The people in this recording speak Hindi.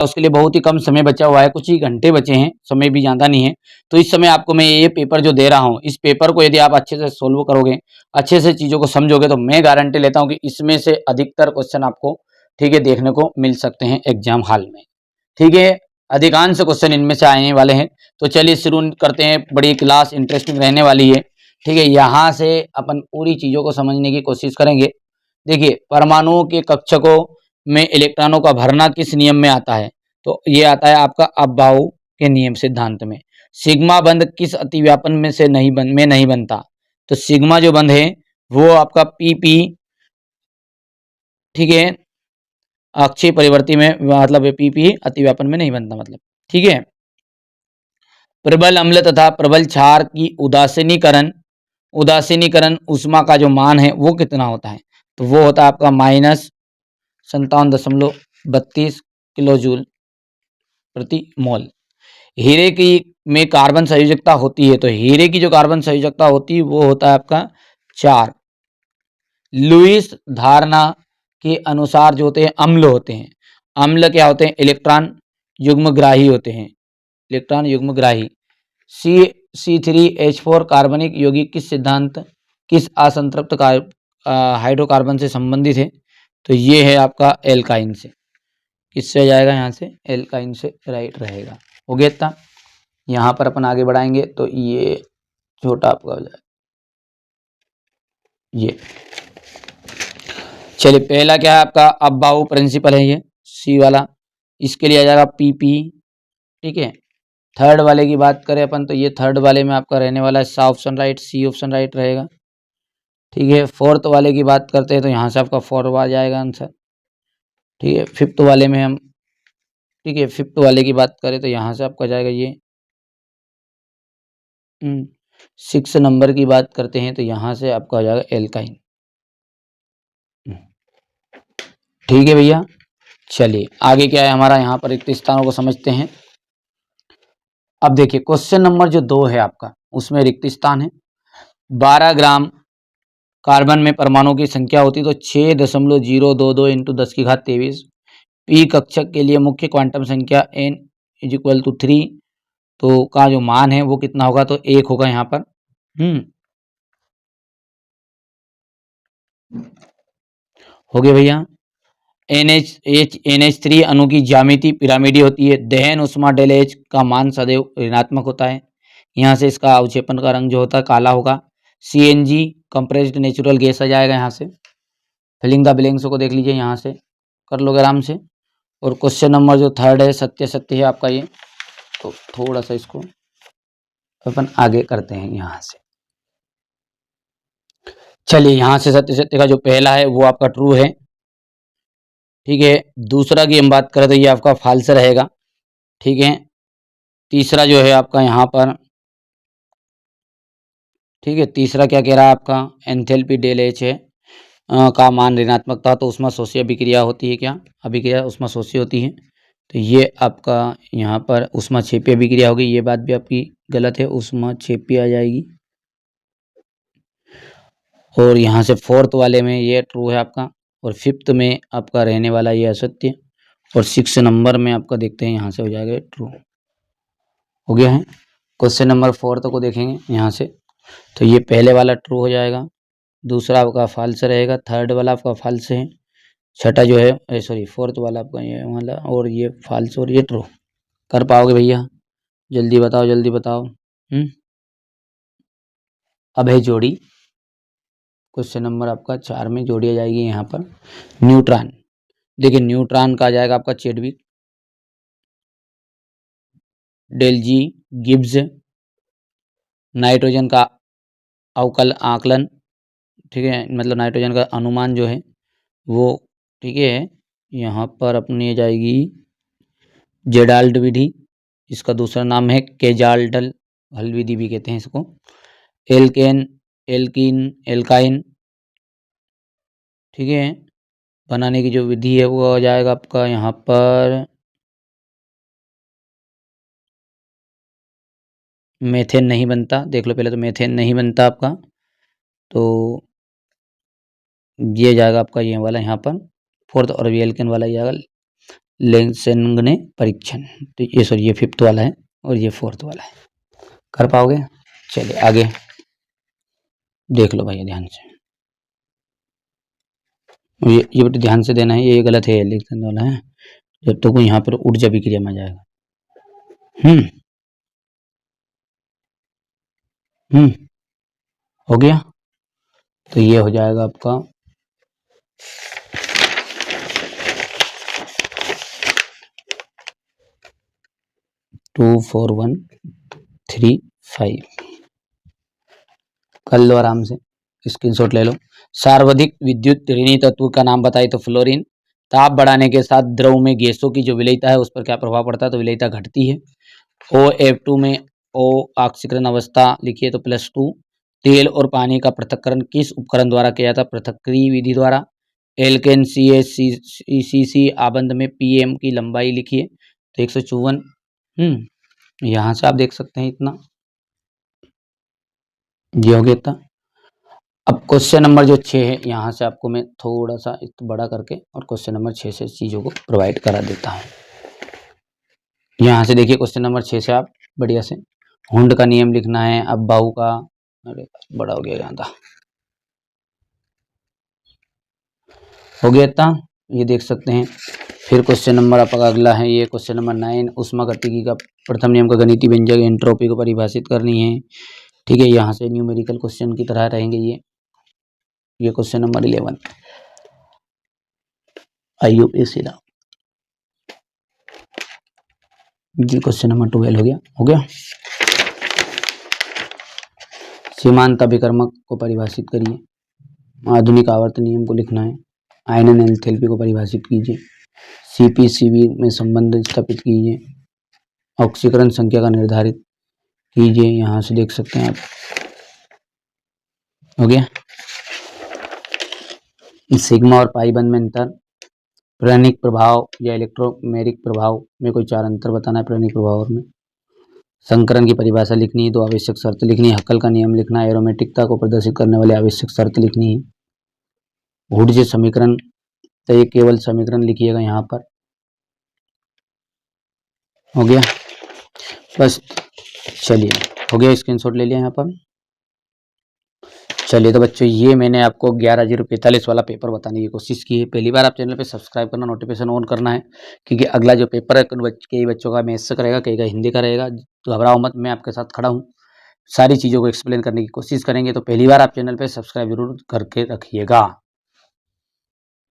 उसके लिए बहुत ही कम समय बचा हुआ है, कुछ ही घंटे बचे हैं, समय भी ज़्यादा नहीं है। तो इस समय आपको मैं ये पेपर जो दे रहा हूँ, इस पेपर को यदि आप अच्छे से सोल्व करोगे, अच्छे से चीज़ों को समझोगे, तो मैं गारंटी लेता हूँ कि इसमें से अधिकतर क्वेश्चन आपको, ठीक है, देखने को मिल सकते हैं एग्जाम हॉल में। ठीक है, अधिकांश क्वेश्चन इनमें से आने वाले हैं। तो चलिए शुरू करते हैं, बड़ी क्लास इंटरेस्टिंग रहने वाली है। ठीक है, यहाँ से अपन पूरी चीज़ों को समझने की कोशिश करेंगे। देखिए, परमाणुओं के कक्षकों में इलेक्ट्रॉनों का भरना किस नियम में आता है? तो ये आता है आपका अबबाऊ के नियम सिद्धांत में। सिग्मा बंध किस अतिव्यापन में से नहीं बनता? तो सिग्मा जो बंध है वो आपका पीपी, ठीक है, अक्षीय परिवर्ती में, मतलब पीपी अतिव्यापन में नहीं बनता, मतलब ठीक है। प्रबल अम्ल तथा प्रबल क्षार की उदासीनीकरण ऊष्मा का जो मान है वो कितना होता है? तो वो होता है आपका -57.32 किलो जूल प्रति मोल। हीरे की में कार्बन संयोजकता होती है, तो हीरे की जो कार्बन संयोजकता होती है वो होता है आपका 4। लुईस धारणा के अनुसार जो होते हैं अम्ल होते हैं, अम्ल क्या होते हैं? इलेक्ट्रॉन युग्मग्राही होते हैं, इलेक्ट्रॉन युग्मग्राही। C3H4 कार्बनिक यौगिक किस असंतृप्त हाइड्रोकार्बन से संबंधित है? तो ये है आपका एल्काइन से। किससे जाएगा? यहाँ से एल्काइन से राइट रहेगा। हो गया इतना। यहाँ पर अपन आगे बढ़ाएंगे तो ये छोटा आपका हो जाएगा ये। चलिए, पहला क्या है आपका? अबबाऊ प्रिंसिपल है ये सी वाला, इसके लिए आ जाएगा पीपी। ठीक है, थर्ड वाले की बात करें अपन तो ये थर्ड वाले में आपका रहने वाला है सा option right, C option right रहेगा। ठीक है, फोर्थ वाले की बात करते हैं तो यहाँ से आपका 4 आ जाएगा आंसर। ठीक है, फिफ्थ वाले में हम, ठीक है, फिफ्थ वाले की बात करें तो यहाँ से आपका जाएगा ये। 6 नंबर की बात करते हैं तो यहाँ से आपका हो जाएगा एल्काइन। ठीक है भैया, चलिए आगे क्या है हमारा, यहाँ पर रिक्त स्थानों को समझते हैं। अब देखिए क्वेश्चन नंबर जो 2 है आपका, उसमें रिक्त स्थान है। 12 ग्राम कार्बन में परमाणु की संख्या होती है तो 6.022 इंटू 10⁻23। पी कक्षक के लिए मुख्य क्वांटम संख्या n इज इक्वल टू 3, तो का जो मान है वो कितना होगा? तो 1 होगा यहाँ पर। हो गया भैया। NH3 अणु की ज्यामिति पिरामिडी होती है। दहन उष्मा डेल H का मान सदैव ऋणात्मक होता है। यहाँ से इसका अवक्षेपण का रंग जो होता है काला होगा। CNG कंप्रेस्ड नेचुरल गैस आ जाएगा यहाँ से। फिलिंग द ब्लैंक्स को देख लीजिए, यहाँ से कर लोगे आराम से। और क्वेश्चन नंबर जो थर्ड है सत्य सत्य है आपका ये, तो थोड़ा सा इसको अपन आगे करते हैं यहाँ से। चलिए, यहाँ से सत्य सत्य का जो पहला है वो आपका ट्रू है। ठीक है, दूसरा की हम बात करें तो ये आपका फाल्स रहेगा। ठीक है, तीसरा जो है आपका यहाँ पर, ठीक है, तीसरा क्या कह रहा है आपका? एंथैल्पी डेल H है का मान ऋणात्मक था, तो उष्मा शोषी अभिक्रिया होती है क्या? अभिक्रिया उष्मा शोषी होती है, तो ये आपका यहाँ पर उष्मा क्षेपी अभिक्रिया होगी। ये बात भी आपकी गलत है, उष्मा क्षेपी आ जाएगी। और यहाँ से फोर्थ वाले में ये ट्रू है आपका, और फिफ्थ में आपका रहने वाला ये असत्य, और 6 नंबर में आपका देखते हैं यहाँ से हो जाएगा ट्रू। हो गया है। क्वेश्चन नंबर 4 को देखेंगे यहाँ से, तो ये पहले वाला ट्रू हो जाएगा, दूसरा आपका फाल्स रहेगा, थर्ड वाला आपका फाल्स है, छठा जो है सॉरी फोर्थ वाला आपका ये वाला, और ये फाल्स और ये ट्रू। कर पाओगे भैया? जल्दी बताओ जल्दी बताओ। अब है जोड़ी। क्वेश्चन नंबर आपका 4 में जोड़ी आ जाएगी यहाँ पर न्यूट्रॉन। देखिए न्यूट्रॉन का आ जाएगा आपका चेडविक, डेल जी गिब्स। नाइट्रोजन का अवकल आकलन, ठीक है, मतलब नाइट्रोजन का अनुमान जो है वो, ठीक है, यहाँ पर अपनी जाएगी जेडाल्ड विधि। इसका दूसरा नाम है केजाल्डल हल विधि भी कहते हैं इसको। एल्केन एल्काइन, ठीक है, बनाने की जो विधि है वो आ जाएगा आपका यहाँ पर मेथेन नहीं बनता। देख लो पहले तो मेथेन नहीं बनता आपका, तो ये जाएगा आपका ये वाला यहाँ पर फोर्थ, और भी एल्केन वाला ही जाएगा। लेंसेंगने परीक्षण। तो ये सॉरी ये 5th वाला है और ये 4th वाला है। कर पाओगे? चलिए आगे देख लो भैया ध्यान से। ये बेटा ध्यान से देना है, ये गलत है, लेंसेंगने वाला है। जब तक यहाँ पर ऊर्जा विक्रिया में जाएगा। हो गया। तो ये हो जाएगा आपका 24135। कर लो आराम से, स्क्रीनशॉट ले लो। सर्वाधिक विद्युत ऋणी तत्व का नाम बताइए, तो फ्लोरीन। ताप बढ़ाने के साथ द्रव में गैसों की जो विलेयता है उस पर क्या प्रभाव पड़ता है, तो विलेयता घटती है। OF2 में O ऑक्सीकरण अवस्था लिखिए, तो +2। तेल और पानी का पृथक्करण किस उपकरण द्वारा किया जाता है, पृथक्करी विधि द्वारा। एल्केन CH आबंध में PM की लंबाई लिखिए, तो 154। यहाँ से आप देख सकते हैं इतना, ये हो गया था। अब क्वेश्चन नंबर जो 6 है, यहाँ से आपको मैं थोड़ा सा बड़ा करके और क्वेश्चन नंबर 6 से चीज़ों को प्रोवाइड करा देता हूँ। यहाँ से देखिए क्वेश्चन नंबर 6 से आप बढ़िया से हुंड का नियम लिखना है। अब बाहु का, अरे बड़ा हो गया यहाँ था, हो गया था, ये देख सकते हैं। फिर क्वेश्चन नंबर आपका अगला है, ये क्वेश्चन नंबर 9, ऊष्मागतिकी का प्रथम नियम का गणितीय व्यंजक एंट्रोपी को परिभाषित करनी है। ठीक है, यहाँ से न्यूमेरिकल क्वेश्चन की तरह रहेंगे ये क्वेश्चन नंबर 11 IUPAC दा। जी क्वेश्चन नंबर 12 हो गया। सीमांत अभिकर्मक को परिभाषित करिए। आधुनिक आवर्त नियम को लिखना है। आयनन एंथैल्पी को परिभाषित कीजिए। CP/CV में संबंध स्थापित कीजिए। ऑक्सीकरण संख्या का निर्धारित कीजिए। यहाँ से देख सकते हैं आप, हो गया। सिग्मा और पाई बंध में अंतर, प्रेरणिक प्रभाव या इलेक्ट्रोमेरिक प्रभाव में कोई 4 अंतर बताना है प्रेरणिक प्रभाव में। संकरण की परिभाषा लिखनी है, 2 आवश्यक शर्त लिखनी है। हक्कल का नियम लिखना है। एरोमेटिकता को प्रदर्शित करने वाले आवश्यक शर्त लिखनी है। वुड्ज समीकरण, तो ये केवल समीकरण लिखिएगा यहाँ पर, हो गया बस। चलिए हो गया, स्क्रीनशॉट ले लिया यहाँ पर। चलिए तो बच्चों, ये मैंने आपको 11/045 वाला पेपर बताने की कोशिश की है। पहली बार आप चैनल पे सब्सक्राइब करना, नोटिफिकेशन ऑन करना है, क्योंकि अगला जो पेपर है कई बच्चों का मैथ्स का रहेगा, कई का हिंदी का रहेगा। तो घबराओ मत, मैं आपके साथ खड़ा हूँ। सारी चीज़ों को एक्सप्लेन करने की कोशिश करेंगे। तो पहली बार आप चैनल पे सब्सक्राइब जरूर करके रखिएगा।